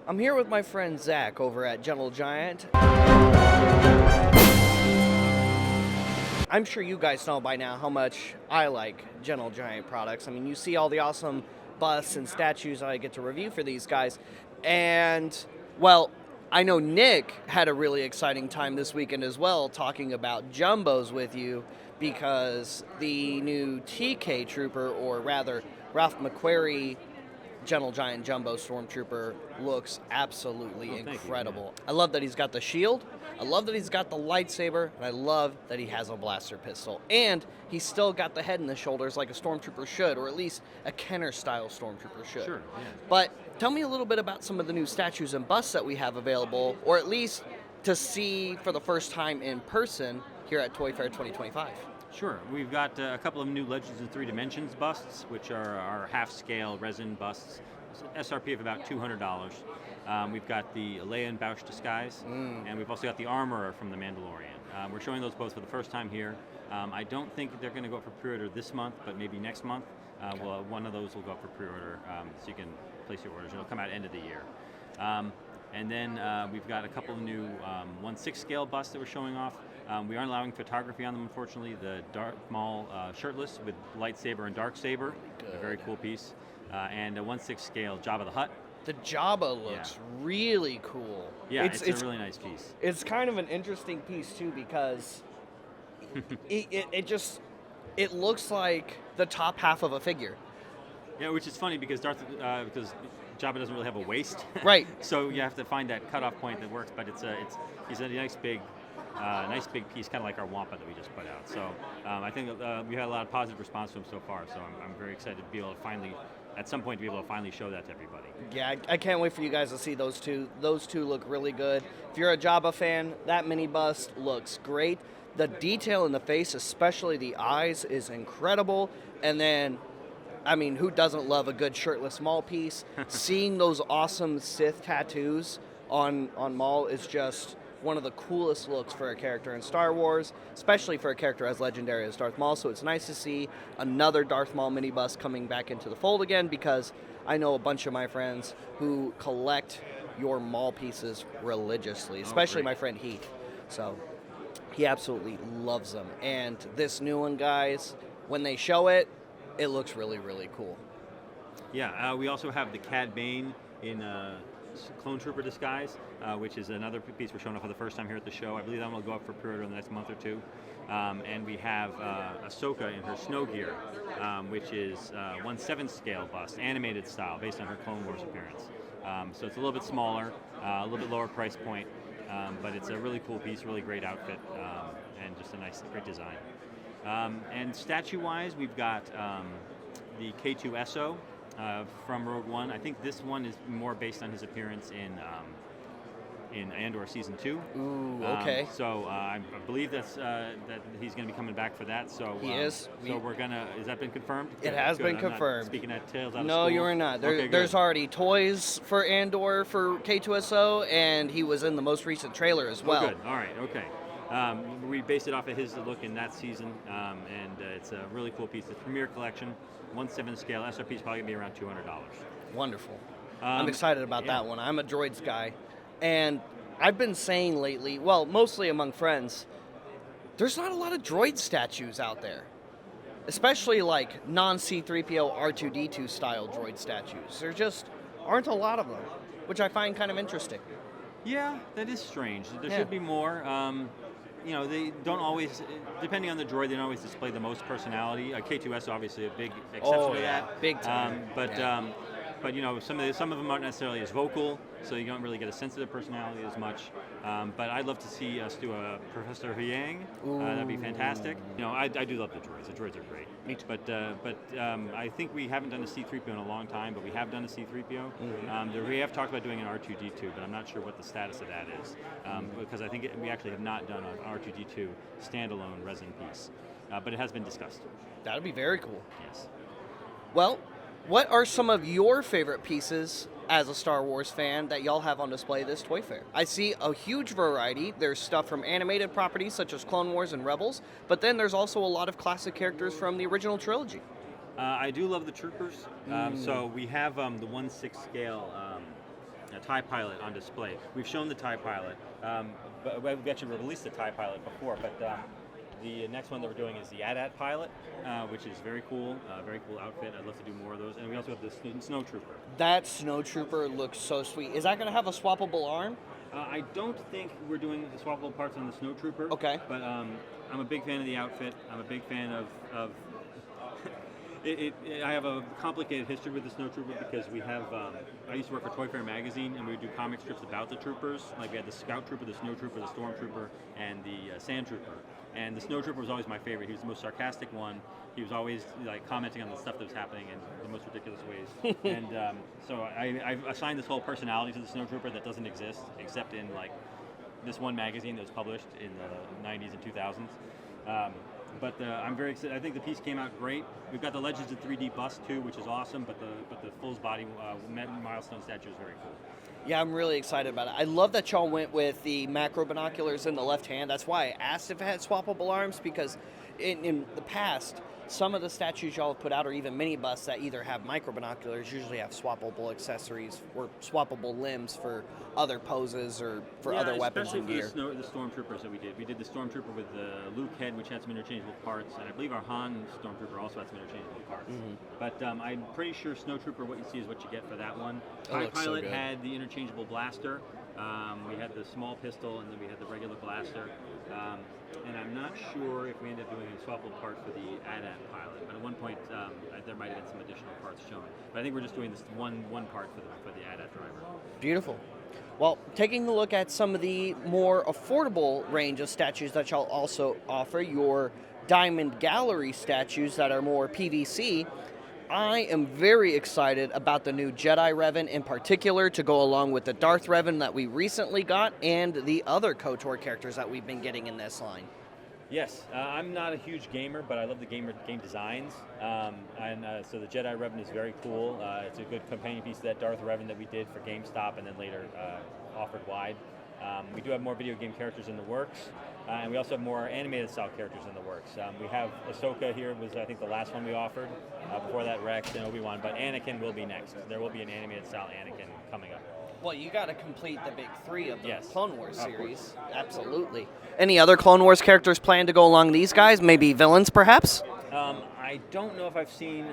I'm here with my friend Zach over at Gentle Giant. I'm sure you guys know by now how much I like Gentle Giant products. I mean, you see all the awesome busts and statues I get to review for these guys. And, well, I know Nick had a really exciting time this weekend as well talking about jumbos with you because the new TK Trooper, or rather Ralph McQuarrie Gentle Giant Jumbo Stormtrooper looks absolutely incredible. I love that he's got the shield, I love that he's got the lightsaber, and I love that he has a blaster pistol. And he's still got the head and the shoulders like a Stormtrooper should, or at least a Kenner-style Stormtrooper should. Sure, yeah. But tell me a little bit about some of the new statues and busts that we have available, or at least to see for the first time in person here at Toy Fair 2025. Sure. We've got a couple of new Legends in 3 Dimensions busts, which are our half-scale resin busts, SRP of about $200. We've got the Leia and Boushh disguise, and we've also got the Armorer from The Mandalorian. We're showing those both for the first time here. I don't think they're going to go up for pre-order this month, but maybe next month. Well, one of those will go up for pre-order, so you can place your orders. It'll come out end of the year. And then we've got a couple of new 1/6 scale busts that we're showing off. We aren't allowing photography on them, unfortunately. The Darth Maul shirtless with lightsaber and dark saber, a very cool piece, and a 1/6 scale Jabba the Hutt. The Jabba looks really cool. Yeah, it's a really nice piece. It's kind of an interesting piece too because it looks like the top half of a figure. Yeah, which is funny because because Jabba doesn't really have a waist, Right? So you have to find that cutoff point that works. But he's a nice big piece, kind of like our Wampa that we just put out. So I think we had a lot of positive response to him so far. So I'm very excited to be able to finally, at some point, to be able to finally show that to everybody. Yeah, I can't wait for you guys to see those two. Those two look really good. If you're a Jabba fan, that mini bust looks great. The detail in the face, especially the eyes, is incredible. And then, I mean, who doesn't love a good shirtless Maul piece? Seeing those awesome Sith tattoos on Maul is just one of the coolest looks for a character in Star Wars, especially for a character as legendary as Darth Maul. So it's nice to see another Darth Maul mini bust coming back into the fold again, because I know a bunch of my friends who collect your Maul pieces religiously, especially my friend Heath. So he absolutely loves them. And this new one, guys, when they show it, it looks really, really cool. Yeah, we also have the Cad Bane in Clone Trooper disguise, which is another piece we're showing off for the first time here at the show. I believe that one will go up for pre-order in the next month or two. And we have Ahsoka in her snow gear, which is 1/7 scale bust, animated style, based on her Clone Wars appearance. So it's a little bit smaller, a little bit lower price point, but it's a really cool piece, really great outfit, and just a nice, great design. And statue-wise, we've got the K2SO from Rogue One. I think this one is more based on his appearance in Andor Season 2. Ooh, okay. So I believe that he's going to be coming back for that. So he is. So we're gonna. Has that been confirmed? It has been I'm not confirmed. Speaking at Tales out of No, School. you are not. Okay, There's good. already toys for Andor for K2SO, and he was in the most recent trailer as well. Oh, good. All right. Okay. We based it off of his look in that season, and it's a really cool piece. It's Premier Collection, 1/7 scale. SRP is probably going to be around $200. Wonderful. I'm excited about that one. I'm a droids guy. And I've been saying lately, well, mostly among friends, there's not a lot of droid statues out there. Especially like non-C-3PO R2-D2 style droid statues. There just aren't a lot of them, which I find kind of interesting. Yeah, that is strange. There should be more. They don't always, depending on the droid, they don't always display the most personality. K2S obviously a big exception to that. Big time. But some of them aren't necessarily as vocal, so you don't really get a sense of their personality as much. But I'd love to see us do a Professor Yang. That'd be fantastic. I do love the droids. The droids are great. Me too. But I think we haven't done a C-3PO in a long time, but we have done a C-3PO. We have talked about doing an R2-D2, but I'm not sure what the status of that is, because I think we actually have not done an R2-D2 standalone resin piece, but it has been discussed. That would be very cool. Yes. Well, what are some of your favorite pieces as a Star Wars fan that y'all have on display this Toy Fair? I see a huge variety. There's stuff from animated properties such as Clone Wars and Rebels, but then there's also a lot of classic characters from the original trilogy. I do love the Troopers. So we have the 1/6 scale TIE Pilot on display. We've shown the TIE Pilot, but we've actually released the TIE Pilot before, but the next one that we're doing is the AT-AT Pilot, which is very cool outfit. I'd love to do more of those. And we also have the Snow Trooper. That Snow Trooper looks so sweet. Is that going to have a swappable arm? I don't think we're doing the swappable parts on the Snow Trooper. Okay. But I'm a big fan of the outfit. I'm a big fan of I have a complicated history with the Snow Trooper because we have, I used to work for Toy Fair magazine, and we would do comic strips about the troopers. Like we had the Scout Trooper, the Snow Trooper, the Storm Trooper, and the Sand Trooper. And the Snow Trooper was always my favorite. He was the most sarcastic one. He was always like commenting on the stuff that was happening in the most ridiculous ways. And so I've assigned this whole personality to the Snow Trooper that doesn't exist except in like this one magazine that was published in the 90s and 2000s. But I'm very excited. I think the piece came out great. We've got the Legends in 3D bust too, which is awesome. But the full body milestone statue is very cool. Yeah, I'm really excited about it. I love that y'all went with the macro binoculars in the left hand. That's why I asked if it had swappable arms, because in the past, some of the statues y'all have put out, or even mini busts that either have micro binoculars, usually have swappable accessories or swappable limbs for other poses or for other weapons and gear. Especially the Stormtroopers that we did. We did the Stormtrooper with the Luke head, which had some interchangeable parts, and I believe our Han Stormtrooper also had some interchangeable parts. But I'm pretty sure Snowtrooper, what you see is what you get for that one. TIE Pilot had the interchangeable blaster. We had the small pistol, and then we had the regular blaster. And I'm not sure if we ended up doing a swappable part for the AT-AT Pilot, but at one point there might have been some additional parts shown. But I think we're just doing this one part for the AT-AT driver. Beautiful. Well, taking a look at some of the more affordable range of statues that y'all also offer, your Diamond Gallery statues that are more PVC, I am very excited about the new Jedi Revan in particular to go along with the Darth Revan that we recently got and the other KOTOR characters that we've been getting in this line. Yes, I'm not a huge gamer, but I love the game designs. So the Jedi Revan is very cool. It's a good companion piece to that Darth Revan that we did for GameStop and then later offered wide. We do have more video game characters in the works, and we also have more animated style characters in the works. We have Ahsoka here, was I think the last one we offered. Before that, Rex and Obi-Wan, but Anakin will be next. There will be an animated style Anakin coming up. Well, you got to complete the big three of the Yes. Clone Wars series. Absolutely. Any other Clone Wars characters planned to go along these guys? Maybe villains, perhaps? I don't know if I've seen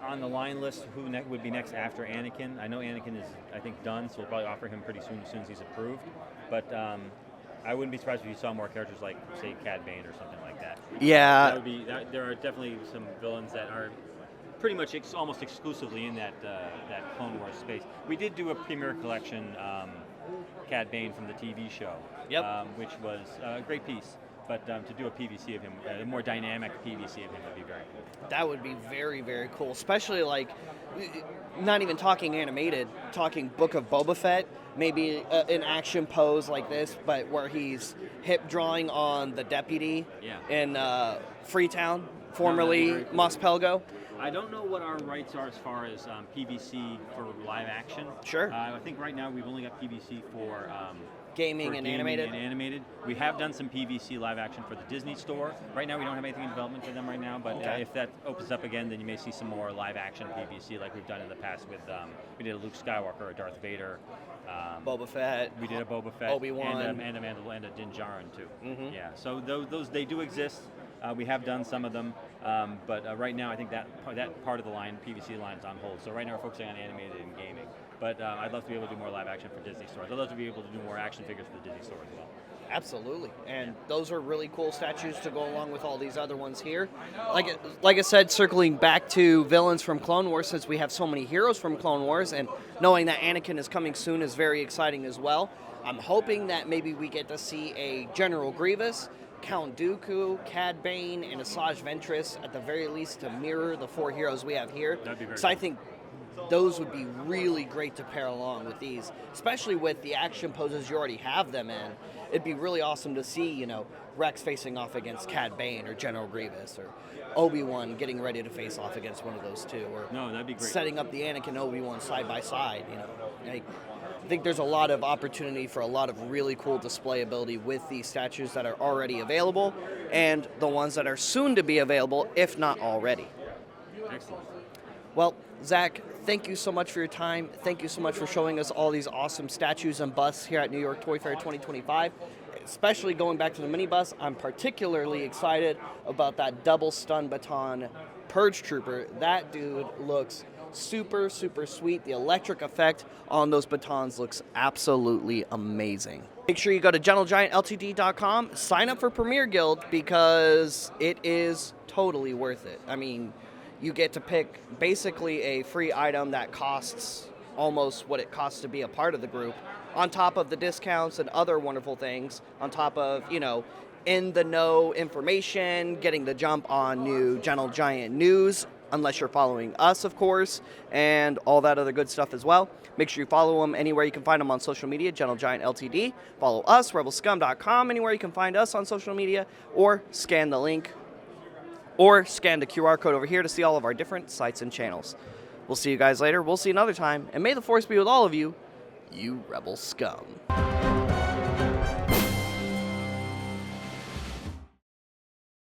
on the line list who would be next after Anakin. I know Anakin is, I think, done, so we'll probably offer him pretty soon as soon as he's approved. But I wouldn't be surprised if you saw more characters like, say, Cad Bane or something like that. Yeah. There are definitely some villains that are pretty much almost exclusively in that Clone Wars space. We did do a premiere collection, Cad Bane from the TV show, which was a great piece. But to do a PVC of him, a more dynamic PVC of him would be very cool. That would be very, very cool. Especially like, not even talking animated, talking Book of Boba Fett, maybe an action pose like this, but where he's hip drawing on the deputy in Freetown, formerly Mos Pelgo. I don't know what our rights are as far as PVC for live action. Sure. I think right now we've only got PVC for gaming and animated. We have done some PVC live action for the Disney store. Right now we don't have anything in development for them right now, but if that opens up again, then you may see some more live action PVC like we've done in the past with, we did a Luke Skywalker, a Darth Vader. Boba Fett. We did a Boba Fett. Obi-Wan. And a Din Djarin too. Yeah, so those they do exist. We have done some of them, but right now I think that part of the line, PVC line, is on hold. So right now we're focusing on animated and gaming. But I'd love to be able to do more live action for Disney stores. I'd love to be able to do more action figures for the Disney store as well. Absolutely, and those are really cool statues to go along with all these other ones here. Like I said, circling back to villains from Clone Wars, since we have so many heroes from Clone Wars, and knowing that Anakin is coming soon is very exciting as well. I'm hoping that maybe we get to see a General Grievous, Count Dooku, Cad Bane, and Asajj Ventress at the very least to mirror the four heroes we have here. That'd be very so cool. I think those would be really great to pair along with these, especially with the action poses you already have them in. It'd be really awesome to see, Rex facing off against Cad Bane or General Grievous, or Obi-Wan getting ready to face off against one of those two, or that'd be great. Setting up the Anakin Obi-Wan side by side. I think there's a lot of opportunity for a lot of really cool display ability with these statues that are already available and the ones that are soon to be available, if not already. Excellent. Well, Zach, thank you so much for your time. Thank you so much for showing us all these awesome statues and busts here at New York Toy Fair 2025. Especially going back to the mini bus, I'm particularly excited about that double stun baton Purge Trooper. That dude looks super, super sweet. The electric effect on those batons looks absolutely amazing. Make sure you go to GentleGiantLTD.com, sign up for Premier Guild because it is totally worth it. I mean, you get to pick basically a free item that costs almost what it costs to be a part of the group, on top of the discounts and other wonderful things, on top of, you know, in the know information, getting the jump on new Gentle Giant news, unless you're following us, of course, and all that other good stuff as well. Make sure you follow them anywhere you can find them on social media, Gentle Giant LTD. Follow us, rebelscum.com, anywhere you can find us on social media, or scan the link, or scan the QR code over here to see all of our different sites and channels. We'll see you guys later. We'll see you another time, and may the force be with all of you, you rebel scum.